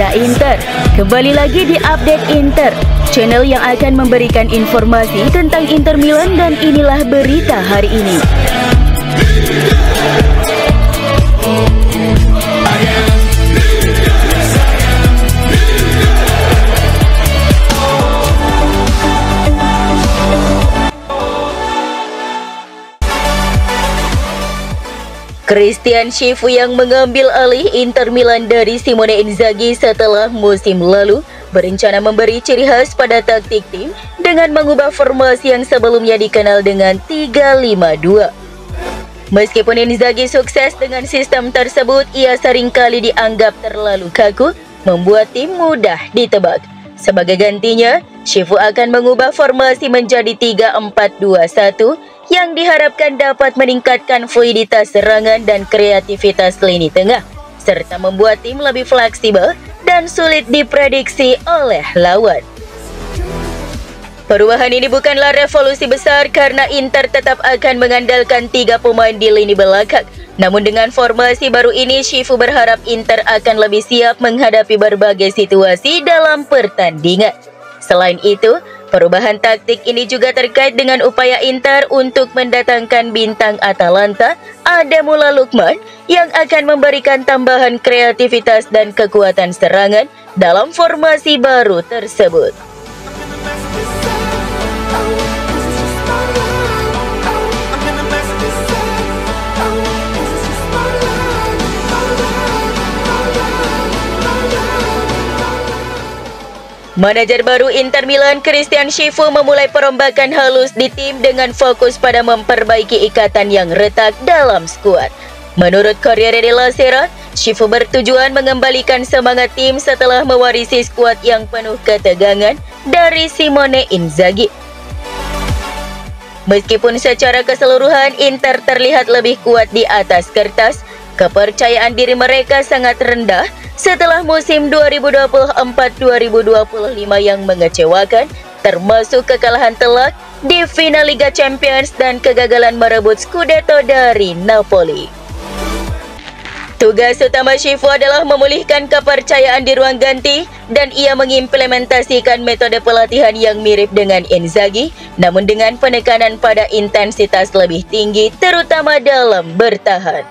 Reza Inter. Kembali lagi di Update Inter, channel yang akan memberikan informasi tentang Inter Milan, dan inilah berita hari ini. Christian Schifu yang mengambil alih Inter Milan dari Simone Inzaghi setelah musim lalu berencana memberi ciri khas pada taktik tim dengan mengubah formasi yang sebelumnya dikenal dengan 3-5-2. Meskipun Inzaghi sukses dengan sistem tersebut, ia seringkali dianggap terlalu kaku, membuat tim mudah ditebak. Sebagai gantinya, Schifu akan mengubah formasi menjadi 3-4-2-1 yang diharapkan dapat meningkatkan fluiditas serangan dan kreativitas lini tengah, serta membuat tim lebih fleksibel dan sulit diprediksi oleh lawan. Perubahan ini bukanlah revolusi besar karena Inter tetap akan mengandalkan 3 pemain di lini belakang. Namun dengan formasi baru ini, Schifu berharap Inter akan lebih siap menghadapi berbagai situasi dalam pertandingan. Selain itu, perubahan taktik ini juga terkait dengan upaya Inter untuk mendatangkan bintang Atalanta, Ademola Lookman, yang akan memberikan tambahan kreativitas dan kekuatan serangan dalam formasi baru tersebut. Manajer baru Inter Milan, Christian Schifu, memulai perombakan halus di tim dengan fokus pada memperbaiki ikatan yang retak dalam skuad. Menurut Corriere della Sera, Schifu bertujuan mengembalikan semangat tim setelah mewarisi skuad yang penuh ketegangan dari Simone Inzaghi. Meskipun secara keseluruhan Inter terlihat lebih kuat di atas kertas, kepercayaan diri mereka sangat rendah setelah musim 2024-2025 yang mengecewakan, termasuk kekalahan telak di final Liga Champions dan kegagalan merebut Scudetto dari Napoli. Tugas utama Schifu adalah memulihkan kepercayaan di ruang ganti, dan ia mengimplementasikan metode pelatihan yang mirip dengan Inzaghi, namun dengan penekanan pada intensitas lebih tinggi, terutama dalam bertahan.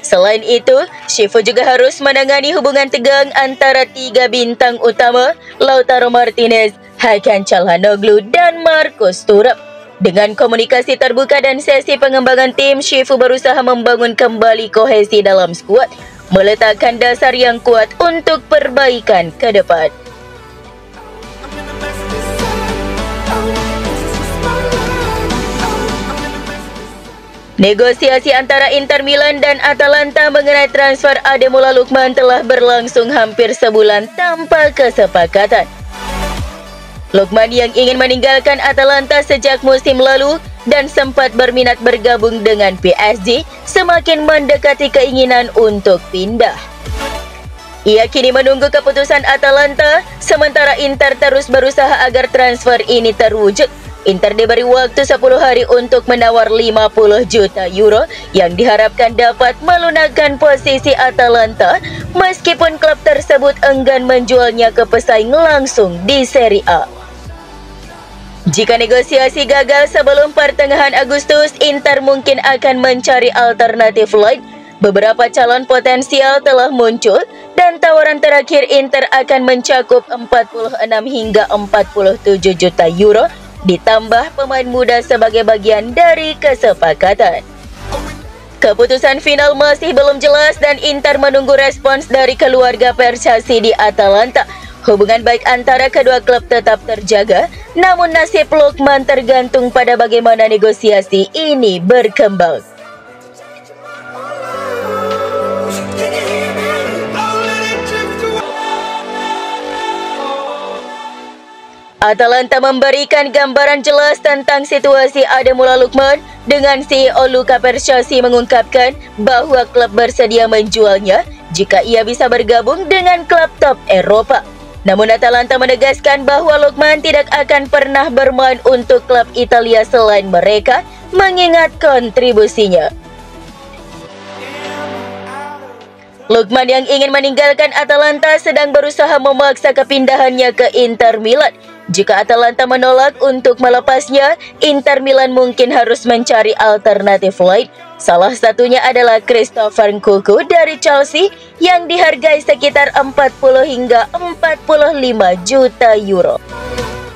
Selain itu, Schifu juga harus menangani hubungan tegang antara 3 bintang utama, Lautaro Martinez, Hakan Çalhanoğlu, dan Marcus Thuram. Dengan komunikasi terbuka dan sesi pengembangan tim, Schifu berusaha membangun kembali kohesi dalam skuad, meletakkan dasar yang kuat untuk perbaikan ke depan. Negosiasi antara Inter Milan dan Atalanta mengenai transfer Ademola Lookman telah berlangsung hampir sebulan tanpa kesepakatan. Lookman yang ingin meninggalkan Atalanta sejak musim lalu dan sempat berminat bergabung dengan PSG semakin mendekati keinginan untuk pindah. Ia kini menunggu keputusan Atalanta, sementara Inter terus berusaha agar transfer ini terwujud. Inter diberi waktu 10 hari untuk menawar 50 juta euro yang diharapkan dapat melunakkan posisi Atalanta, meskipun klub tersebut enggan menjualnya ke pesaing langsung di Serie A. Jika negosiasi gagal sebelum pertengahan Agustus, Inter mungkin akan mencari alternatif lain. Beberapa calon potensial telah muncul, dan tawaran terakhir Inter akan mencakup 46 hingga 47 juta euro, ditambah pemain muda sebagai bagian dari kesepakatan. Keputusan final masih belum jelas, dan Inter menunggu respons dari keluarga Percasi di Atalanta. Hubungan baik antara kedua klub tetap terjaga, namun nasib Lookman tergantung pada bagaimana negosiasi ini berkembang. Atalanta memberikan gambaran jelas tentang situasi Ademola Lookman, dengan CEO Luca Percasi mengungkapkan bahwa klub bersedia menjualnya jika ia bisa bergabung dengan klub top Eropa. Namun Atalanta menegaskan bahwa Lookman tidak akan pernah bermain untuk klub Italia selain mereka, mengingat kontribusinya. Lukman yang ingin meninggalkan Atalanta sedang berusaha memaksa kepindahannya ke Inter Milan. Jika Atalanta menolak untuk melepasnya, Inter Milan mungkin harus mencari alternatif lain. Salah satunya adalah Christopher Nkunku dari Chelsea yang dihargai sekitar 40 hingga 45 juta euro.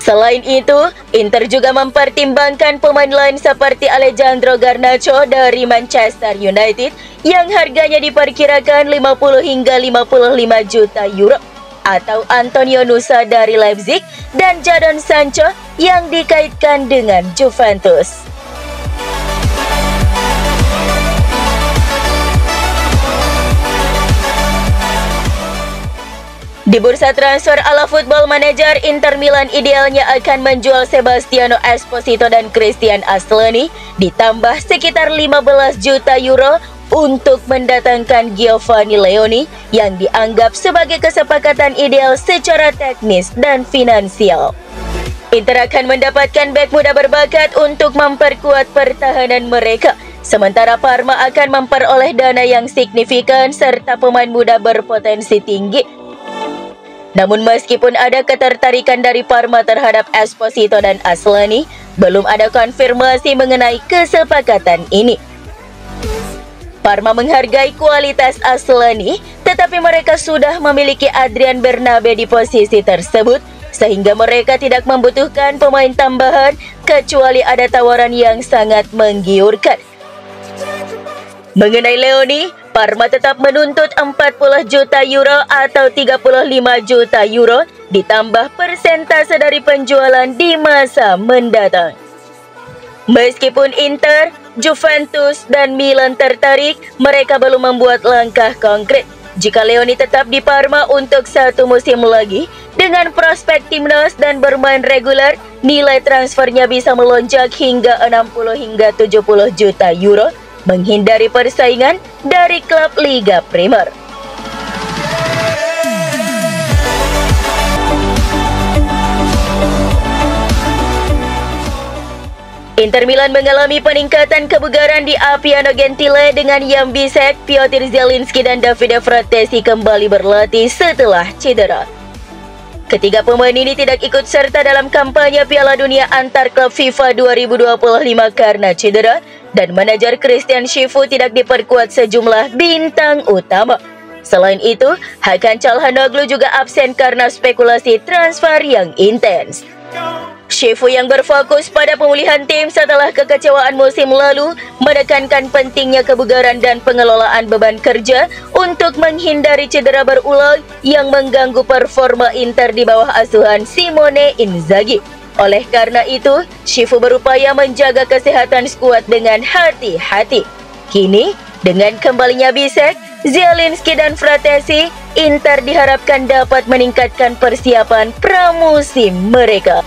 Selain itu, Inter juga mempertimbangkan pemain lain seperti Alejandro Garnacho dari Manchester United yang harganya diperkirakan 50 hingga 55 juta euro, atau Antonio Nusa dari Leipzig dan Jadon Sancho yang dikaitkan dengan Juventus. Di bursa transfer ala Football Manager, Inter Milan idealnya akan menjual Sebastiano Esposito dan Christian Aslani ditambah sekitar 15 juta euro untuk mendatangkan Giovanni Leoni yang dianggap sebagai kesepakatan ideal secara teknis dan finansial. Inter akan mendapatkan bek muda berbakat untuk memperkuat pertahanan mereka, sementara Parma akan memperoleh dana yang signifikan serta pemain muda berpotensi tinggi. Namun meskipun ada ketertarikan dari Parma terhadap Esposito dan Aslani, belum ada konfirmasi mengenai kesepakatan ini. Parma menghargai kualitas Aslani, tetapi mereka sudah memiliki Adrian Bernabe di posisi tersebut, sehingga mereka tidak membutuhkan pemain tambahan kecuali ada tawaran yang sangat menggiurkan. Mengenai Leoni, Parma tetap menuntut 40 juta euro atau 35 juta euro ditambah persentase dari penjualan di masa mendatang. Meskipun Inter, Juventus, dan Milan tertarik, mereka belum membuat langkah konkret. Jika Leoni tetap di Parma untuk satu musim lagi, dengan prospek timnas dan bermain reguler, nilai transfernya bisa melonjak hingga 60 hingga 70 juta euro, menghindari persaingan dari klub Liga Primer. Inter Milan mengalami peningkatan kebugaran di Appiano Gentile dengan Jan Bisek, Piotr Zielinski, dan Davide Fratesi kembali berlatih setelah cedera. Ketiga pemain ini tidak ikut serta dalam kampanye Piala Dunia antar klub FIFA 2025 karena cedera, dan manajer Christian Schifu tidak diperkuat sejumlah bintang utama. Selain itu, Hakan Çalhanoğlu juga absen karena spekulasi transfer yang intens. Schifu yang berfokus pada pemulihan tim setelah kekecewaan musim lalu menekankan pentingnya kebugaran dan pengelolaan beban kerja untuk menghindari cedera berulang yang mengganggu performa Inter di bawah asuhan Simone Inzaghi. Oleh karena itu, Schifu berupaya menjaga kesehatan skuad dengan hati-hati. Kini, dengan kembalinya Bisek, Zielinski, dan Fratesi, Inter diharapkan dapat meningkatkan persiapan pramusim mereka.